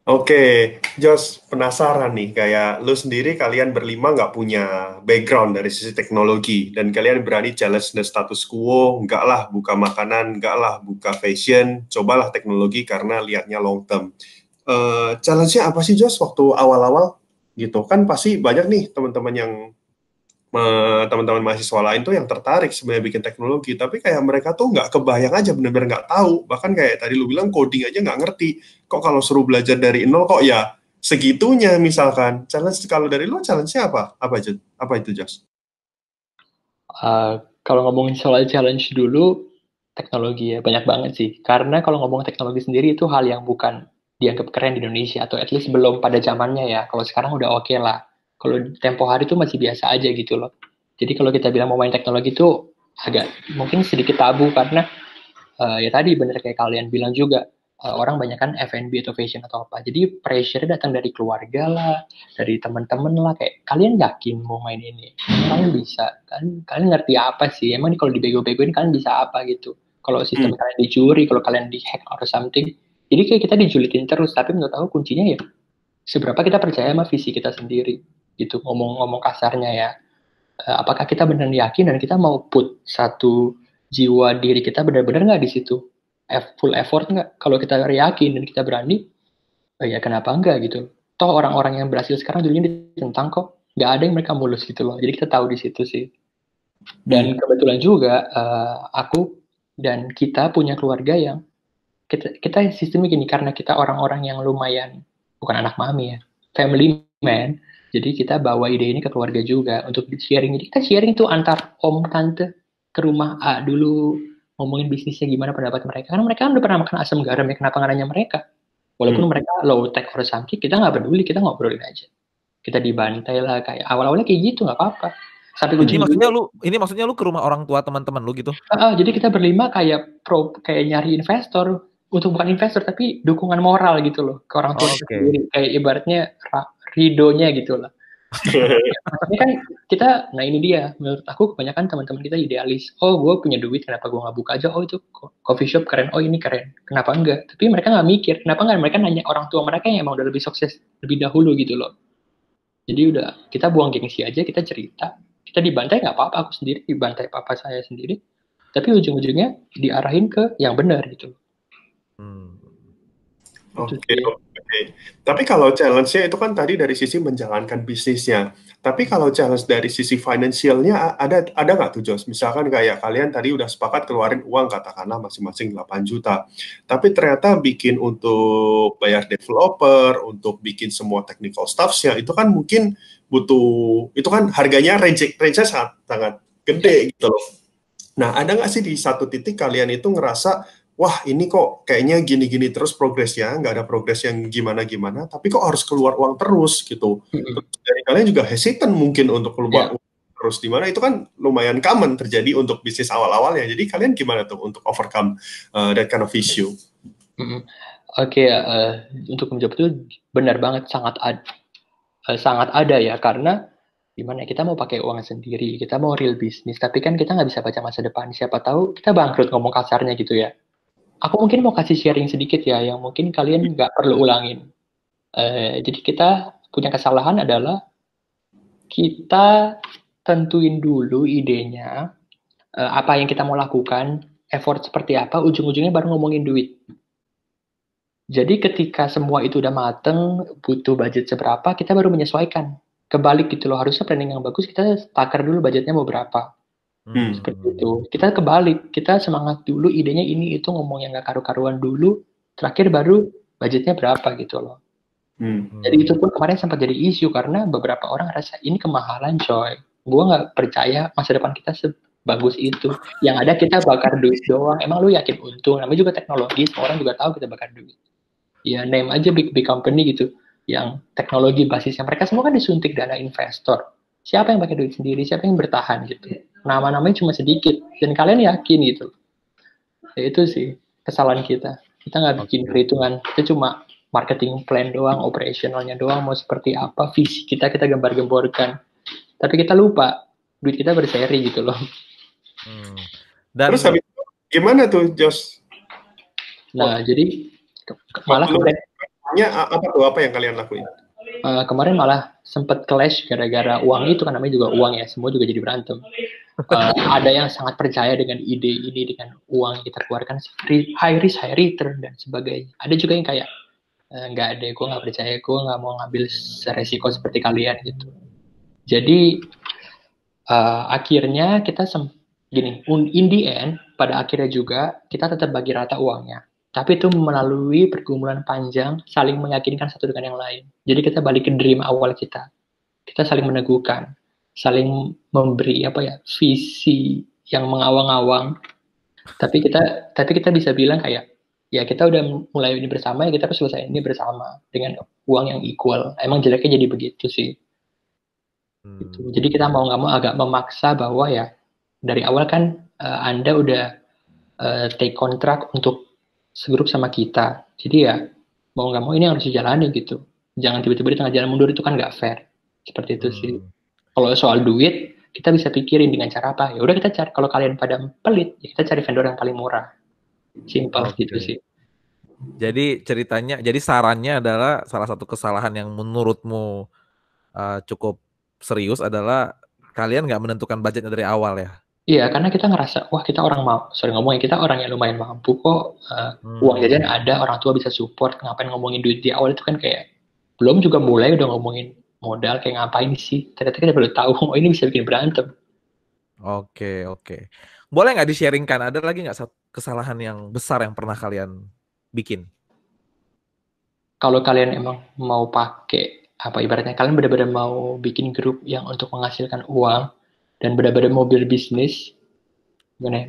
Oke, Jos, penasaran nih, kayak lu sendiri kalian berlima nggak punya background dari sisi teknologi, dan kalian berani challenge the status quo, nggak lah buka makanan, nggak lah buka fashion, cobalah teknologi karena lihatnya long term. Challenge-nya apa sih, Jos, waktu awal-awal? Gitu, kan pasti banyak nih teman-teman yang teman-teman mahasiswa lain tuh yang tertarik sebenarnya bikin teknologi, tapi kayak mereka tuh nggak kebayang aja, bener-bener nggak tahu. Bahkan kayak tadi lu bilang coding aja nggak ngerti. Kok kalau suruh belajar dari nol kok ya segitunya misalkan. Challenge kalau dari lu challenge-nya apa? Apa itu, Jas? Kalau ngomongin soal challenge dulu, teknologi ya banyak banget sih. Karena kalau ngomong teknologi sendiri itu hal yang bukan dianggap keren di Indonesia atau at least belum pada zamannya ya. Kalau sekarang udah oke lah. Kalau tempo hari itu masih biasa aja gitu loh. Jadi kalau kita bilang mau main teknologi itu agak mungkin sedikit tabu karena ya tadi bener kayak kalian bilang juga orang banyak kan F&B atau fashion atau apa. Jadi pressure datang dari keluarga lah, dari teman-teman lah kayak kalian yakin mau main ini? Kalian bisa kan? Kalian ngerti apa sih? Emang ini kalau dibego-begoin kalian bisa apa gitu? Kalau Hmm. sistem kalian dicuri, kalau kalian dihack or something. Jadi kayak kita dijulitin terus, tapi menurut aku kuncinya ya seberapa kita percaya sama visi kita sendiri gitu. Ngomong-ngomong kasarnya ya, apakah kita benar yakin dan kita mau put satu jiwa diri kita benar-benar nggak di situ, full effort nggak? Kalau kita yakin dan kita berani, ya kenapa enggak gitu? Toh orang-orang yang berhasil sekarang dulunya ditentang kok, nggak ada yang mereka mulus gitu loh. Jadi kita tahu di situ sih. Hmm. Dan kebetulan juga aku dan kita punya keluarga yang kita sistemnya gini karena kita orang-orang yang lumayan bukan anak mami ya, family man. Jadi kita bawa ide ini ke keluarga juga untuk sharing. Jadi kita sharing tuh antar om tante ke rumah A dulu ngomongin bisnisnya gimana pendapat mereka. Karena mereka kan udah pernah makan asam garam ya, kenapa nggak nanya mereka? Hmm. Walaupun mereka low tech or something, kita nggak peduli, kita ngobrolin aja. Kita dibantai lah kayak awal-awalnya kayak gitu nggak apa-apa. Sampai Hmm. ujung-ujungnya Ini maksudnya lu ke rumah orang tua teman-teman lu gitu? jadi kita berlima kayak nyari investor untuk bukan investor tapi dukungan moral gitu loh ke orang tua kita Oke. sendiri kayak ibaratnya ridonya gitu lah. Maksudnya kan kita, nah ini dia menurut aku kebanyakan teman-teman kita idealis. Oh gue punya duit kenapa gue nggak buka aja? Oh itu coffee shop keren. Oh ini keren. Kenapa enggak? Tapi mereka nggak mikir. Kenapa nggak? Mereka nanya orang tua mereka yang emang udah lebih sukses lebih dahulu gitu loh. Jadi udah kita buang gengsi aja kita cerita. Kita dibantai nggak apa-apa aku sendiri dibantai papa saya sendiri tapi ujung-ujungnya diarahin ke yang benar gitu. Hmm. Itu Oke, sih. oke. Tapi kalau challenge-nya itu kan tadi dari sisi menjalankan bisnisnya. Tapi kalau challenge dari sisi finansialnya ada nggak tuh, Jos? Misalkan kayak kalian tadi udah sepakat keluarin uang katakanlah masing-masing 8 juta. Tapi ternyata bikin untuk bayar developer, untuk bikin semua technical staffs-nya itu kan mungkin butuh, itu kan harganya range-nya sangat sangat Ya. gede gitu loh. Nah, ada nggak sih di satu titik kalian itu ngerasa, wah ini kok kayaknya gini-gini terus progresnya, nggak ada progres yang gimana-gimana, tapi kok harus keluar uang terus gitu. Terus dari kalian juga hesitant mungkin untuk keluar Ya. uang terus, di mana itu kan lumayan common terjadi untuk bisnis awal-awalnya. Jadi kalian gimana tuh untuk overcome that kind of issue? Oke, untuk menjawab itu benar banget sangat ada ya karena gimana ya, kita mau pakai uang sendiri, kita mau real bisnis, tapi kan kita nggak bisa baca masa depan. Siapa tahu kita bangkrut ngomong kasarnya gitu ya. Aku mungkin mau kasih sharing sedikit ya, yang mungkin kalian nggak perlu ulangin. Jadi kita punya kesalahan adalah kita tentuin dulu idenya, apa yang kita mau lakukan, effort seperti apa, ujung-ujungnya baru ngomongin duit. Jadi ketika semua itu udah mateng, butuh budget seberapa, kita baru menyesuaikan. Kebalik gitu loh, harusnya planning yang bagus, kita takar dulu budgetnya mau berapa. Hmm. Seperti itu. Kita kebalik, kita semangat dulu, idenya ini itu ngomong yang gak karu-karuan dulu, terakhir baru budgetnya berapa gitu loh. Hmm. Jadi itu pun kemarin sempat jadi isu karena beberapa orang rasa ini kemahalan coy. Gue nggak percaya masa depan kita sebagus itu. Yang ada kita bakar duit doang. Emang lu yakin untung? Namanya juga teknologi, semua orang juga tahu kita bakar duit. Ya name aja big big company gitu. Yang teknologi basisnya mereka semua kan disuntik dana investor. Siapa yang pakai duit sendiri? Siapa yang bertahan gitu? Nama-namanya cuma sedikit dan kalian yakin gitu. Ya itu sih kesalahan kita. Kita nggak bikin Oke. perhitungan. Kita cuma marketing plan doang, operasionalnya doang, mau seperti apa, visi kita gembar-gemborkan. Tapi kita lupa, duit kita berseri gitu loh. Hmm. Terus Dan habis itu gimana tuh, Jos? Nah, Waktu, jadi malah waktu lu kemarin, Apa tuh, apa yang kalian lakuin? Kemarin malah sempat clash gara-gara uang itu, kan namanya juga uang ya, semua juga jadi berantem. Ada yang sangat percaya dengan ide ini, dengan uang yang kita keluarkan, high risk, high return, dan sebagainya. Ada juga yang kayak, nggak ada, gue nggak percaya, gue nggak mau ngambil resiko seperti kalian gitu. Jadi akhirnya kita gini, in the end, pada akhirnya juga kita tetap bagi rata uangnya. Tapi itu melalui pergumulan panjang, saling meyakinkan satu dengan yang lain. Jadi kita balik ke dream awal kita. Kita saling meneguhkan, saling memberi visi yang mengawang-awang. Tapi kita bisa bilang kayak, ya kita udah mulai ini bersama, ya kita harus selesai ini bersama dengan uang yang equal. Emang jeleknya jadi begitu sih. Gitu. Jadi kita mau nggak mau agak memaksa bahwa ya dari awal kan Anda udah take kontrak untuk segrup sama kita. Jadi ya mau nggak mau ini harus dijalani gitu. Jangan tiba-tiba di tengah jalan mundur, itu kan nggak fair. Seperti itu sih. Kalau soal duit, kita bisa pikirin dengan cara apa. Ya udah kita cari, kalau kalian pada pelit, ya kita cari vendor yang paling murah. Simpel gitu sih. Jadi ceritanya, jadi sarannya adalah salah satu kesalahan yang menurutmu cukup serius adalah kalian nggak menentukan budgetnya dari awal ya? Iya, karena kita ngerasa, wah kita kita orang yang lumayan mampu kok, uang jajan ada, orang tua bisa support, ngapain ngomongin duit di awal itu kan kayak, belum juga mulai udah ngomongin modal, kayak ngapain sih, ternyata kita baru tahu, oh ini bisa bikin berantem. Oke. Boleh nggak di-sharingkan, ada lagi nggak kesalahan yang besar yang pernah kalian bikin? Kalau kalian emang mau pakai, ibaratnya kalian benar-benar mau bikin grup yang untuk menghasilkan uang, dan benar-benar mau berbisnis,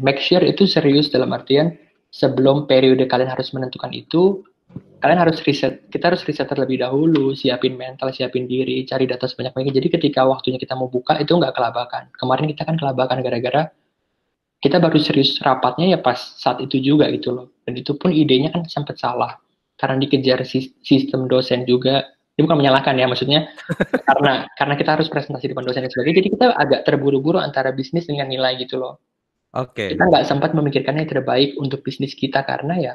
make sure itu serius dalam artian, sebelum periode kalian harus menentukan itu, kalian harus riset. Kita harus riset terlebih dahulu, siapin mental, siapin diri, cari data sebanyak-banyaknya. Jadi ketika waktunya kita mau buka, itu nggak kelabakan. Kemarin kita kan kelabakan gara-gara kita baru serius rapatnya ya pas saat itu juga gitu loh. Dan itu pun idenya kan sempat salah. Karena dikejar sistem dosen juga. Ini bukan menyalahkan ya, maksudnya karena kita harus presentasi depan dosen dan sebagainya. Jadi kita agak terburu-buru antara bisnis dengan nilai gitu loh. Kita nggak sempat memikirkan yang terbaik untuk bisnis kita, karena ya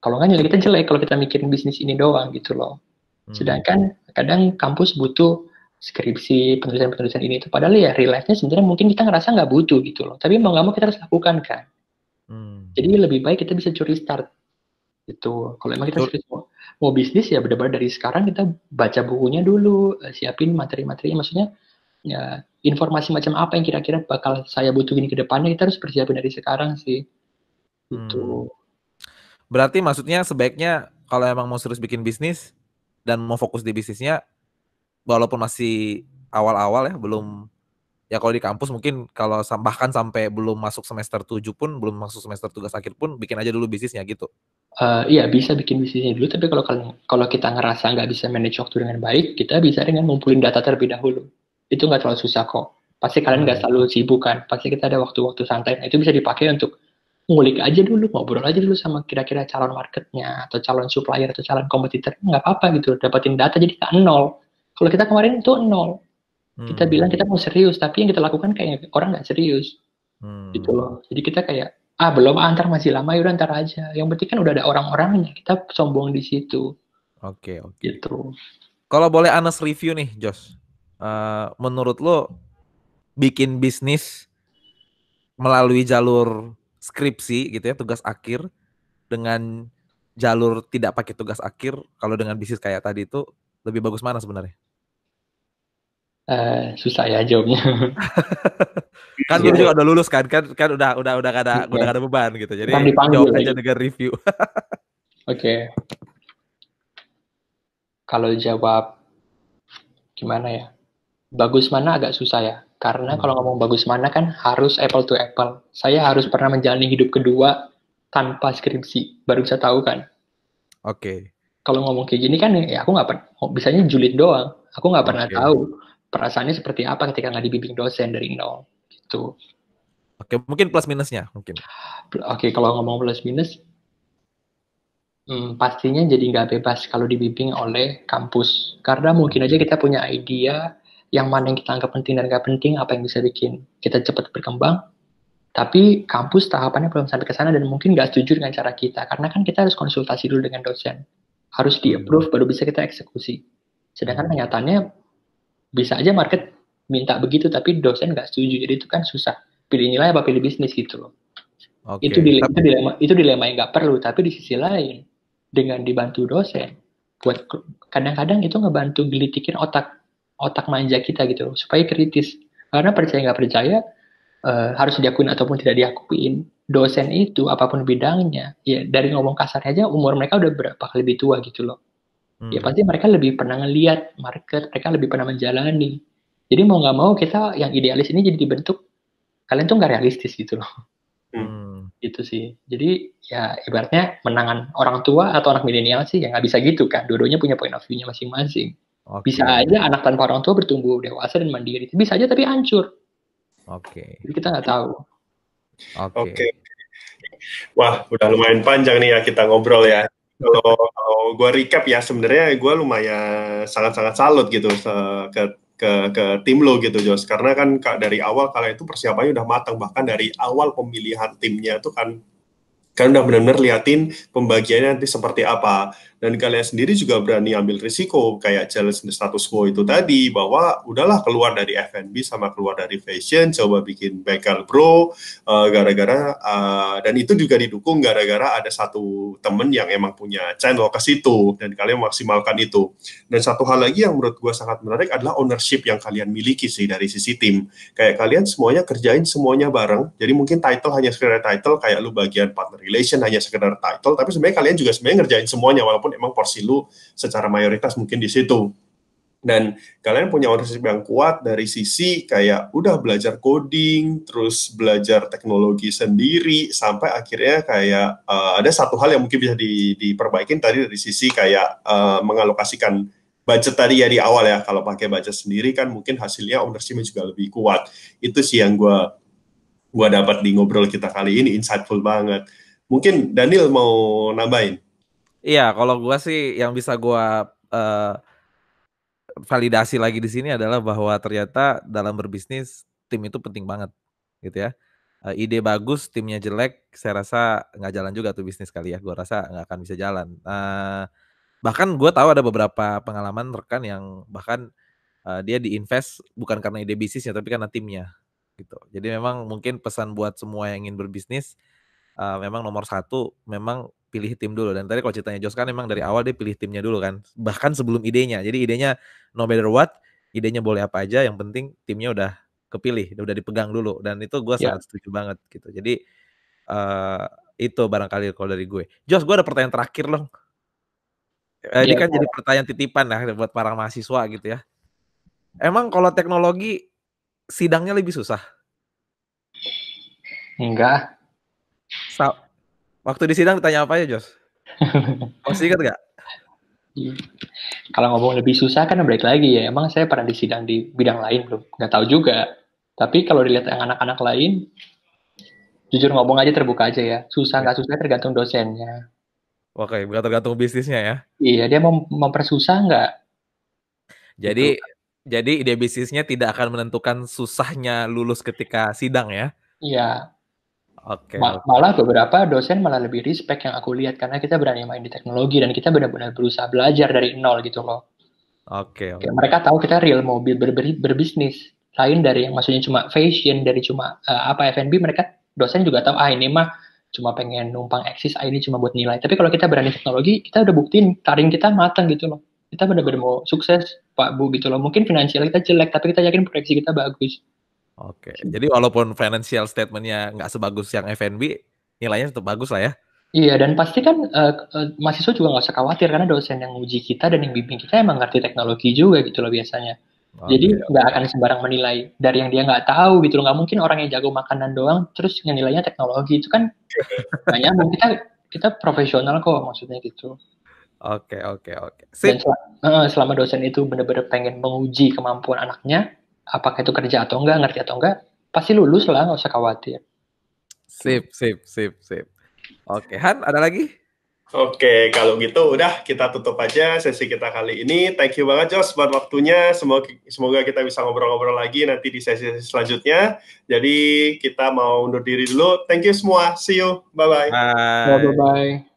kalau nggak nilai kita jelek kalau kita mikirin bisnis ini doang gitu loh. Sedangkan kadang kampus butuh skripsi, penulisan ini itu, padahal ya real life-nya sebenarnya mungkin kita ngerasa nggak butuh gitu loh. Tapi mau nggak mau kita harus lakukan kan. Jadi lebih baik kita bisa curi start gitu. Kalau emang kita serius mau bisnis, ya benar-benar dari sekarang kita baca bukunya dulu, siapin materi-materinya, maksudnya ya informasi macam apa yang kira-kira bakal saya butuhin ke depannya, kita harus persiapin dari sekarang sih. Gitu. Berarti maksudnya sebaiknya kalau emang mau serius bikin bisnis dan mau fokus di bisnisnya, walaupun masih awal-awal ya, belum, ya kalau di kampus mungkin kalau bahkan sampai belum masuk semester 7 pun, belum masuk semester tugas akhir pun, bikin aja dulu bisnisnya gitu. Iya, bisa bikin bisnisnya dulu, tapi kalau kita ngerasa nggak bisa manage waktu dengan baik, kita bisa dengan ngumpulin data terlebih dahulu. Itu nggak terlalu susah kok. Pasti kalian nggak selalu sibuk kan, pasti kita ada waktu-waktu santai. Nah, itu bisa dipakai untuk ngulik aja dulu, ngobrol aja dulu sama kira-kira calon marketnya, atau calon supplier, atau calon kompetitor. Nggak apa-apa gitu, dapetin data jadi ke nol. Kalau kita kemarin itu nol. Kita bilang kita mau serius, tapi yang kita lakukan kayak orang nggak serius. Gitu loh. Jadi kita kayak, belum, antar masih lama, yaudah antar aja. Yang penting kan udah ada orang-orangnya, kita sombong di situ. Oke. Gitu. Kalau boleh honest review nih, Jos, menurut lo bikin bisnis melalui jalur skripsi gitu ya, tugas akhir, dengan jalur tidak pakai tugas akhir, kalau dengan bisnis kayak tadi itu lebih bagus mana sebenarnya? Susah ya jawabnya. Kan lu juga udah lulus kan udah gak ada beban gitu. Jadi jawab aja dengan review. Oke. Kalau jawab gimana ya? Bagus mana agak susah ya. Karena kalau ngomong bagus mana kan harus apple to apple. Saya harus pernah menjalani hidup kedua tanpa skripsi, baru bisa tahu kan. Oke. Kalau ngomong kayak gini kan ya aku nggak pernah, bisanya julid doang. Aku nggak pernah tahu perasaannya seperti apa ketika nggak dibimbing dosen dari nol. Gitu. Oke, mungkin plus minusnya mungkin. Oke, kalau ngomong plus minus, pastinya jadi nggak bebas kalau dibimbing oleh kampus. Karena mungkin aja kita punya idea yang mana yang kita anggap penting dan nggak penting, apa yang bisa bikin kita cepat berkembang. Tapi kampus tahapannya belum sampai ke sana dan mungkin nggak setuju dengan cara kita. Karena kan kita harus konsultasi dulu dengan dosen. harus di-approve baru bisa kita eksekusi. Sedangkan kenyataannya bisa aja market minta begitu, tapi dosen nggak setuju, jadi itu kan susah. Pilih nilai apa pilih bisnis gitu loh. Itu dilema yang nggak perlu, tapi di sisi lain dengan dibantu dosen, buat kadang-kadang itu ngebantu gelitikin otak manja kita gitu loh, supaya kritis. Karena percaya nggak percaya, harus diakuin ataupun tidak diakuin, dosen itu apapun bidangnya, ya dari ngomong kasar aja umur mereka udah berapa kali lebih tua gitu loh. Ya pasti mereka lebih pernah ngeliat market, mereka lebih pernah menjalani. Jadi mau nggak mau kita yang idealis ini jadi dibentuk, kalian tuh nggak realistis gitu loh. Gitu sih. Jadi ya ibaratnya menangan orang tua atau anak milenial sih ya nggak bisa gitu kan. Dua-duanya punya point of view-nya masing-masing. Bisa aja anak tanpa orang tua bertumbuh dewasa dan mandiri. Bisa aja tapi hancur. Jadi kita nggak tahu. Oke. Wah, udah lumayan panjang nih ya kita ngobrol ya. Kalau gue recap ya, sebenarnya gue lumayan sangat-sangat salut gitu ke tim lo gitu, Jos. Karena kan dari awal kalian itu persiapannya udah matang, bahkan dari awal pemilihan timnya itu kan udah benar-benar liatin pembagiannya nanti seperti apa. Dan kalian sendiri juga berani ambil risiko, kayak challenge the status quo itu tadi, bahwa udahlah keluar dari F&B sama keluar dari fashion, coba bikin bengkel bro, dan itu juga didukung gara-gara ada satu temen yang emang punya channel ke situ, dan kalian maksimalkan itu. Dan satu hal lagi yang menurut gue sangat menarik adalah ownership yang kalian miliki sih dari sisi tim. Kayak kalian semuanya kerjain semuanya bareng, jadi mungkin title hanya sekedar title, kayak lu bagian partner relation hanya sekedar title, tapi sebenarnya kalian juga ngerjain semuanya, walaupun emang porsi lu secara mayoritas mungkin di situ. Dan kalian punya ownership yang kuat dari sisi kayak udah belajar coding, terus belajar teknologi sendiri, sampai akhirnya kayak ada satu hal yang mungkin bisa diperbaikin tadi dari sisi kayak mengalokasikan budget tadi ya di awal ya. Kalau pakai budget sendiri kan mungkin hasilnya ownership-nya juga lebih kuat. Itu sih yang gue dapat di ngobrol kita kali ini, insightful banget. Mungkin Daniel mau nambahin? Iya, kalau gue sih yang bisa gue validasi lagi di sini adalah bahwa ternyata dalam berbisnis tim itu penting banget, gitu ya. Ide bagus, timnya jelek, saya rasa nggak jalan juga tuh bisnis kali ya. Gue rasa nggak akan bisa jalan. Bahkan gue tahu ada beberapa pengalaman rekan yang bahkan dia diinvest bukan karena ide bisnisnya, tapi karena timnya, gitu. Jadi memang mungkin pesan buat semua yang ingin berbisnis, memang nomor satu memang pilih tim dulu. Dan tadi kalau ceritanya Jos kan memang dari awal dia pilih timnya dulu kan, bahkan sebelum idenya. Jadi idenya no matter what, idenya boleh apa aja, yang penting timnya udah kepilih, udah dipegang dulu. Dan itu gue sangat setuju banget gitu. Jadi itu barangkali kalau dari gue. Jos, gue ada pertanyaan terakhir loh. Ini kan jadi pertanyaan titipan ya buat para mahasiswa gitu ya. Emang kalau teknologi sidangnya lebih susah? Enggak. Waktu di sidang ditanya apa ya, Jos? Masih ingat nggak? Kalau ngomong lebih susah kan balik lagi ya. Emang saya pernah di sidang di bidang lain belum? Nggak tahu juga. Tapi kalau dilihat yang anak-anak lain, jujur ngomong aja terbuka aja ya. Susah nggak susah tergantung dosennya. Oke, bukan tergantung bisnisnya ya. Iya, dia mau mempersusah nggak? Jadi ide bisnisnya tidak akan menentukan susahnya lulus ketika sidang ya? Iya. Oke. Malah beberapa dosen malah lebih respect yang aku lihat karena kita berani main di teknologi dan kita benar-benar berusaha belajar dari nol gitu loh. Oke. Mereka tahu kita real mau berbisnis. Lain dari yang maksudnya cuma fashion, dari cuma F&B, mereka dosen juga tahu ini mah cuma pengen numpang eksis, ini cuma buat nilai. Tapi kalau kita berani teknologi, kita udah buktiin taring kita matang gitu loh. Kita benar-benar mau sukses Pak Bu gitu loh. Mungkin finansial kita jelek, tapi kita yakin proyeksi kita bagus. Oke, jadi walaupun financial statement-nya nggak sebagus yang F&B, nilainya tetap bagus lah ya? Iya, dan pasti kan mahasiswa juga nggak usah khawatir karena dosen yang uji kita dan yang bimbing kita emang ngerti teknologi juga gitu loh biasanya. Jadi nggak akan sembarang menilai dari yang dia nggak tahu gitu loh. Nggak mungkin orang yang jago makanan doang terus yang nilainya teknologi, itu kan nggak nyambung. Kita profesional kok maksudnya gitu. Oke. Dan selama dosen itu benar-benar pengen menguji kemampuan anaknya, apakah itu kerja atau enggak, ngerti atau enggak, pasti lulus lah, nggak usah khawatir. Sip. Oke, Han, ada lagi? Oke, kalau gitu udah kita tutup aja sesi kita kali ini. Thank you banget Jos buat waktunya. Semoga kita bisa ngobrol-ngobrol lagi nanti di sesi selanjutnya. Jadi kita mau undur diri dulu. Thank you semua. See you. Bye-bye. Bye-bye.